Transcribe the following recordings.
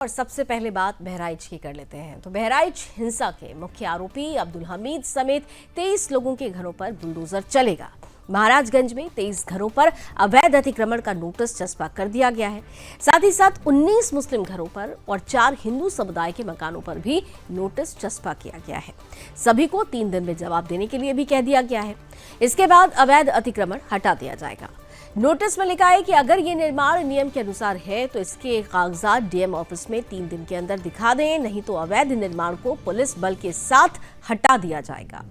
और सबसे पहले बात बहराइच की कर लेते हैं। तो बहराइच हिंसा के मुख्य आरोपी अब्दुल हमीद समेत 23 लोगों के घरों पर बुलडोजर चलेगा। महाराजगंज में 23 घरों पर अवैध अतिक्रमण का नोटिस चस्पा कर दिया गया है। साथ ही साथ 19 मुस्लिम घरों पर और 4 हिंदू समुदाय के मकानों पर भी नोटिस चस्पा किया गया है। सभी को 3 दिन में जवाब देने के लिए भी कह दिया गया है। इसके बाद अवैध अतिक्रमण हटा दिया जाएगा। नोटिस में लिखा है कि अगर ये निर्माण नियम के अनुसार है तो इसके कागजात डीएम ऑफिस में 3 दिन के अंदर दिखा दें, नहीं तो अवैध निर्माण को पुलिस बल के साथ हटा दिया जाएगा।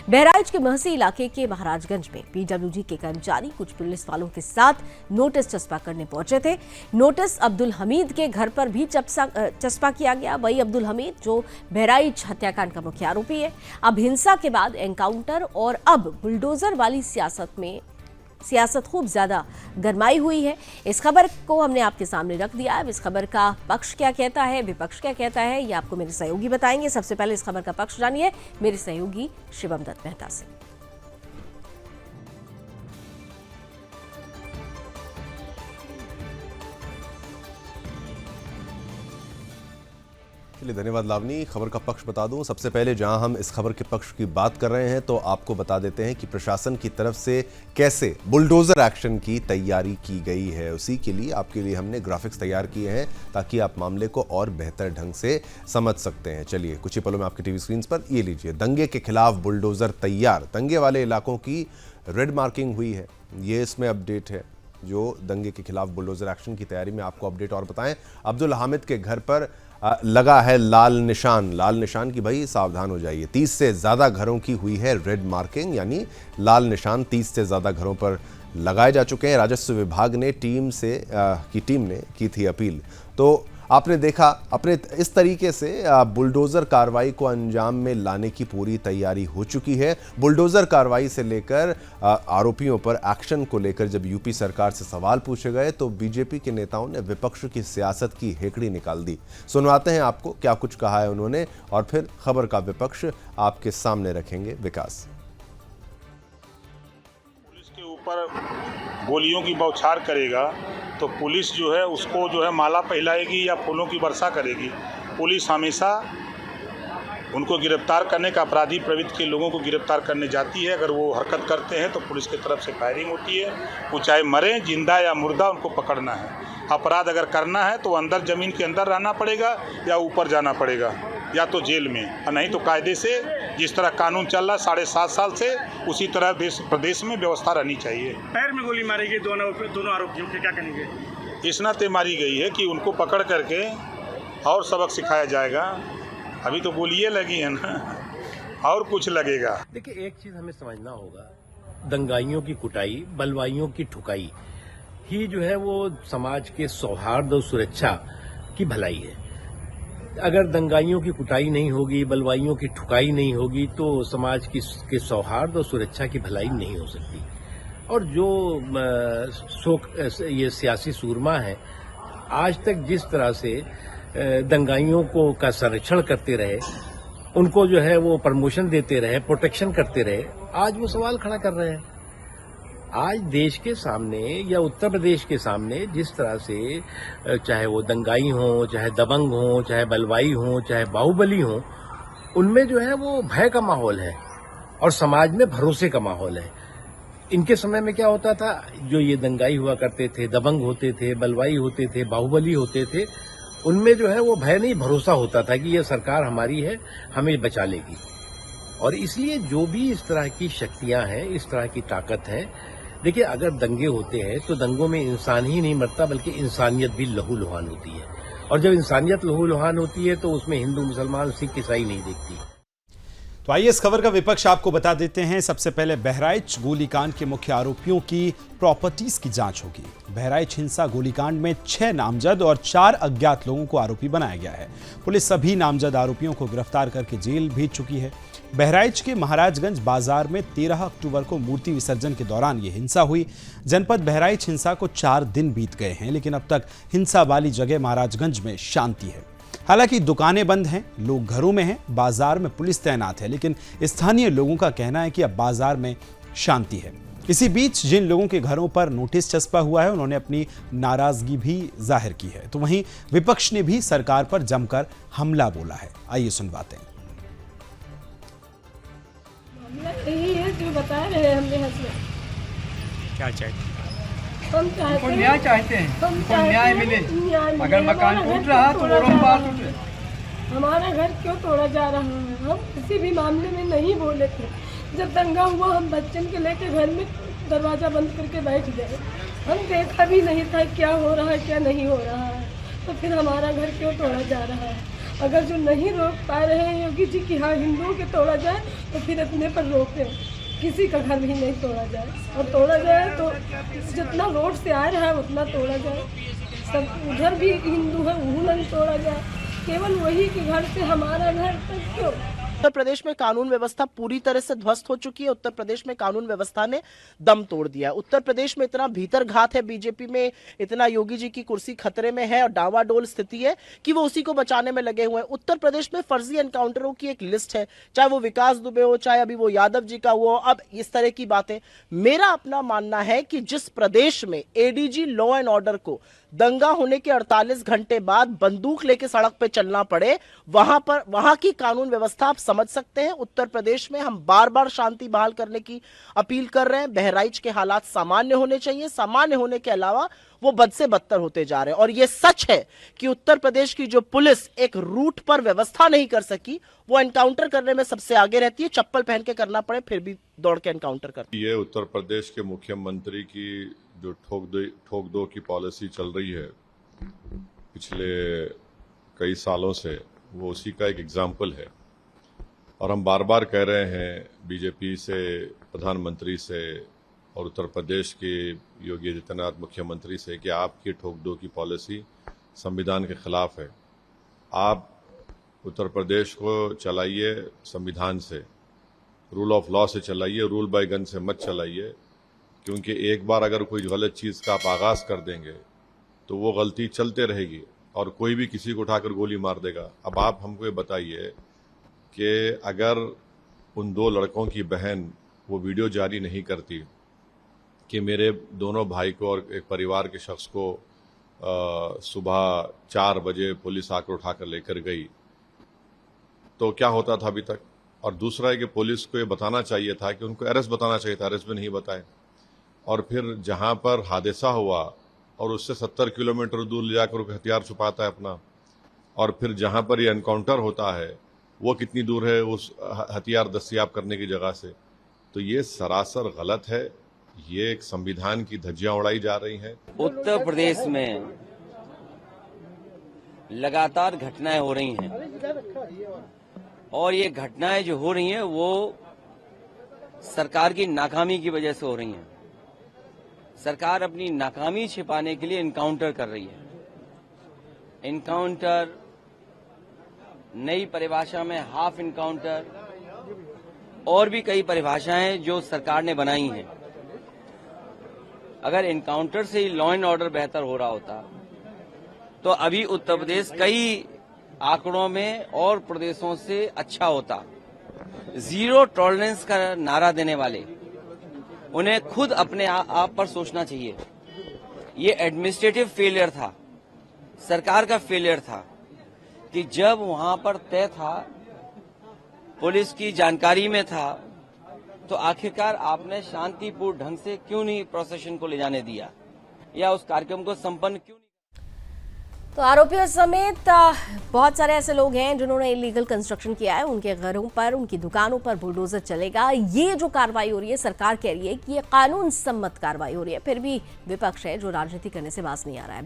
बहराइच के महसी इलाके के महाराजगंज में पीडब्ल्यूडी के कर्मचारी कुछ पुलिस वालों के साथ नोटिस चस्पा करने पहुंचे थे। नोटिस अब्दुल हमीद के घर पर भी चस्पा किया गया। वही अब्दुल हमीद जो बहराइच हत्याकांड का मुख्य आरोपी है, अब हिंसा के बाद एनकाउंटर और अब बुलडोजर वाली सियासत खूब ज्यादा गरमाई हुई है। इस खबर को हमने आपके सामने रख दिया है। इस खबर का पक्ष क्या कहता है, विपक्ष क्या कहता है, ये आपको मेरे सहयोगी बताएंगे। सबसे पहले इस खबर का पक्ष जानिए मेरे सहयोगी शिवम दत्त मेहता से। धन्यवाद लावनी। खबर का पक्ष बता दूं, सबसे पहले जहां हम इस खबर के पक्ष की बात कर रहे हैं तो आपको बता देते हैं कि प्रशासन की तरफ से कैसे बुलडोजर एक्शन की तैयारी की गई है। उसी के लिए आपके लिए हमने ग्राफिक्स तैयार किए हैं ताकि आप मामले को और बेहतर ढंग से समझ सकते हैं। चलिए कुछ ही पलों में आपकी टीवी स्क्रीन पर ये लीजिए, दंगे के खिलाफ बुलडोजर तैयार। दंगे वाले इलाकों की रेड मार्किंग हुई है, ये इसमें अपडेट है। जो दंगे के खिलाफ बुलडोजर एक्शन की तैयारी में आपको अपडेट और बताएं, अब्दुल हामिद के घर पर लगा है लाल निशान। लाल निशान की भाई सावधान हो जाइए। 30 से ज़्यादा घरों की हुई है रेड मार्किंग, यानी लाल निशान 30 से ज़्यादा घरों पर लगाए जा चुके हैं। राजस्व विभाग ने टीम ने की थी अपील। तो आपने देखा अपने इस तरीके से बुलडोज़र कार्रवाई को अंजाम में लाने की पूरी तैयारी हो चुकी है। बुलडोज़र कार्रवाई से लेकर आरोपियों पर एक्शन को लेकर जब यूपी सरकार से सवाल पूछे गए तो बीजेपी के नेताओं ने विपक्ष की सियासत की हेकड़ी निकाल दी। सुनवाते हैं आपको क्या कुछ कहा है उन्होंने और फिर खबर का विपक्ष आपके सामने रखेंगे विकास। पुलिस के ऊपर गोलियों की बौछार करेगा तो पुलिस जो है उसको जो है माला पहनाएगी या फूलों की वर्षा करेगी। पुलिस हमेशा उनको गिरफ्तार करने का, अपराधी प्रवृत्ति के लोगों को गिरफ्तार करने जाती है। अगर वो हरकत करते हैं तो पुलिस की तरफ से फायरिंग होती है। वो चाहे मरे, जिंदा या मुर्दा, उनको पकड़ना है। अपराध अगर करना है तो अंदर ज़मीन के अंदर रहना पड़ेगा या ऊपर जाना पड़ेगा या तो जेल में, और नहीं तो कायदे से जिस तरह कानून चल रहा 7.5 साल से उसी तरह प्रदेश में व्यवस्था रहनी चाहिए। पैर में गोली मारी गई दोनों आरोपियों के, क्या कहेंगे? इस नाते मारी गई है कि उनको पकड़ करके और सबक सिखाया जाएगा। अभी तो गोलियां लगी है ना, और कुछ लगेगा। देखिए, एक चीज हमें समझना होगा, दंगाइयों की कुटाई, बलवाइयों की ठुकाई ही जो है वो समाज के सौहार्द और सुरक्षा की भलाई है। अगर दंगाइयों की कुटाई नहीं होगी, बलवाइयों की ठुकाई नहीं होगी तो समाज के सौहार्द और सुरक्षा की भलाई नहीं हो सकती। और जो ये सियासी सूरमा है, आज तक जिस तरह से दंगाइयों का संरक्षण करते रहे, उनको जो है वो प्रमोशन देते रहे, प्रोटेक्शन करते रहे, आज वो सवाल खड़ा कर रहे हैं। आज देश के सामने या उत्तर प्रदेश के सामने जिस तरह से चाहे वो दंगाई हो, चाहे दबंग हो, चाहे बलवाई हो, चाहे बाहुबली हो, उनमें जो है वो भय का माहौल है और समाज में भरोसे का माहौल है। इनके समय में क्या होता था, जो ये दंगाई हुआ करते थे, दबंग होते थे, बलवाई होते थे, बाहुबली होते थे, उनमें जो है वो भय नहीं, भरोसा होता था कि ये सरकार हमारी है, हमें बचा लेगी। और इसलिए जो भी इस तरह की शक्तियां हैं, इस तरह की ताकत है, देखिए अगर दंगे होते हैं तो दंगों में इंसान ही नहीं मरता बल्कि इंसानियत भी लहूलुहान होती है। और जब इंसानियत लहूलुहान होती है तो उसमें हिंदू, मुसलमान, सिख, ईसाई नहीं देखती। तो आइए इस खबर का विपक्ष आपको बता देते हैं। सबसे पहले बहराइच गोलीकांड के मुख्य आरोपियों की प्रॉपर्टीज की जांच होगी। बहराइच हिंसा गोलीकांड में 6 नामजद और 4 अज्ञात लोगों को आरोपी बनाया गया है। पुलिस सभी नामजद आरोपियों को गिरफ्तार करके जेल भेज चुकी है। बहराइच के महाराजगंज बाजार में 13 अक्टूबर को मूर्ति विसर्जन के दौरान ये हिंसा हुई। जनपद बहराइच हिंसा को 4 दिन बीत गए हैं, लेकिन अब तक हिंसा वाली जगह महाराजगंज में शांति है। हालांकि दुकानें बंद हैं, लोग घरों में हैं, बाजार में पुलिस तैनात है, लेकिन स्थानीय लोगों का कहना है कि अब बाजार में शांति है। इसी बीच जिन लोगों के घरों पर नोटिस चस्पा हुआ है उन्होंने अपनी नाराजगी भी जाहिर की है। तो वहीं विपक्ष ने भी सरकार पर जमकर हमला बोला है। आइए सुनवाते हैं। मामला यही है जो बता रहे हैं हमने हस्बैंड। क्या चाहिए? हम चाहते उनको हैं न्याय चाहते हैं, हम उनको चाहते न्याय हैं मिले। न्याय मिले। अगर मकान हमारा टूट घर रहा क्यों तो तोड़ा वो जा बात रहा टूटे। है? हमारा घर क्यों तोड़ा जा रहा है? हम किसी भी मामले में नहीं बोले थे। जब दंगा हुआ हम बच्चन के लेके घर में दरवाजा बंद करके बैठ गए। हम देखा भी नहीं था क्या हो रहा है क्या नहीं हो रहा है। तो फिर हमारा घर क्यों तोड़ा जा रहा है? अगर जो नहीं रोक पा रहे हैं योगी जी कि हाँ हिंदुओं के तोड़ा जाए तो फिर अपने पर रोकें। किसी का घर भी नहीं तोड़ा जाए, और तोड़ा जाए तो जितना रोड से आ रहा है उतना तोड़ा जाए। सब उधर भी हिंदू है वो नहीं तोड़ा जाए, केवल वही के घर से हमारा घर तक क्यों। उत्तर प्रदेश में कानून व्यवस्था पूरी तरह से ध्वस्त हो चुकी है। उत्तर प्रदेश में कानून व्यवस्था ने दम तोड़ दिया है। उत्तर प्रदेश में इतना भीतर घात है, बीजेपी में इतना योगी जी की कुर्सी खतरे में है और डावाडोल स्थिति है कि वो उसी को बचाने में लगे हुए हैं। उत्तर प्रदेश में फर्जी एनकाउंटरों की एक लिस्ट है, चाहे वो विकास दुबे हो, चाहे अभी वो यादव जी का हुआ, अब इस तरह की बातें। मेरा अपना मानना है कि जिस प्रदेश में एडीजी लॉ एंड ऑर्डर को दंगा होने के 48 घंटे बाद बंदूक लेके सड़क पे चलना पड़े, वहां की कानून व्यवस्था आप समझ सकते हैं। उत्तर प्रदेश में हम बार बार शांति बहाल करने की अपील कर रहे हैं। बहराइच के हालात सामान्य होने चाहिए, सामान्य होने के अलावा वो बद से बदतर होते जा रहे हैं। और ये सच है कि उत्तर प्रदेश की जो पुलिस एक रूट पर व्यवस्था नहीं कर सकी, वो एनकाउंटर करने में सबसे आगे रहती है। चप्पल पहन के करना पड़े फिर भी दौड़ के एनकाउंटर करती है। ये उत्तर प्रदेश के मुख्यमंत्री की जो ठोक दो की पॉलिसी चल रही है पिछले कई सालों से, वो उसी का एक एग्जाम्पल है। और हम बार बार कह रहे हैं बीजेपी से, प्रधानमंत्री से और उत्तर प्रदेश के योगी आदित्यनाथ मुख्यमंत्री से कि आपकी ठोक दो की पॉलिसी संविधान के खिलाफ है। आप उत्तर प्रदेश को चलाइए संविधान से, रूल ऑफ लॉ से चलाइए, रूल बाय गन से मत चलाइए। क्योंकि एक बार अगर कोई गलत चीज़ का आप आगाज़ कर देंगे तो वो गलती चलते रहेगी और कोई भी किसी को उठाकर गोली मार देगा। अब आप हमको ये बताइए कि अगर उन दो लड़कों की बहन वो वीडियो जारी नहीं करती कि मेरे दोनों भाई को और एक परिवार के शख्स को सुबह 4 बजे पुलिस आकर उठाकर लेकर गई, तो क्या होता था अभी तक। और दूसरा है कि पुलिस को ये बताना चाहिए था कि उनको अरेस्ट बताना चाहिए था, अरेस्ट भी नहीं बताए। और फिर जहां पर हादसा हुआ और उससे 70 किलोमीटर दूर ले जाकर हथियार छुपाता है अपना, और फिर जहां पर ये एनकाउंटर होता है वो कितनी दूर है उस हथियार दस्तयाब करने की जगह से। तो ये सरासर गलत है, ये एक संविधान की धज्जियां उड़ाई जा रही हैं। उत्तर प्रदेश में लगातार घटनाएं हो रही हैं और ये घटनाएं जो हो रही हैं वो सरकार की नाकामी की वजह से हो रही हैं। सरकार अपनी नाकामी छिपाने के लिए इनकाउंटर कर रही है। इनकाउंटर, नई परिभाषा में हाफ इनकाउंटर और भी कई परिभाषाएं जो सरकार ने बनाई हैं। अगर इनकाउंटर से ही लॉ एंड ऑर्डर बेहतर हो रहा होता तो अभी उत्तर प्रदेश कई आंकड़ों में और प्रदेशों से अच्छा होता। जीरो टॉलरेंस का नारा देने वाले उन्हें खुद अपने आप पर सोचना चाहिए। ये एडमिनिस्ट्रेटिव फेलियर था, सरकार का फेलियर था कि जब वहां पर तय था, पुलिस की जानकारी में था, तो आखिरकार आपने शांतिपूर्ण ढंग से क्यों नहीं प्रोसेशन को ले जाने दिया या उस कार्यक्रम को संपन्न क्यों नहीं। तो आरोपियों समेत बहुत सारे ऐसे लोग हैं जिन्होंने इलीगल कंस्ट्रक्शन किया है, उनके घरों पर, उनकी दुकानों पर बुलडोजर चलेगा। ये जो कार्रवाई हो रही है, सरकार कह रही है कि ये कानून सम्मत कार्रवाई हो रही है, फिर भी विपक्ष है जो राजनीति करने से बाज नहीं आ रहा है।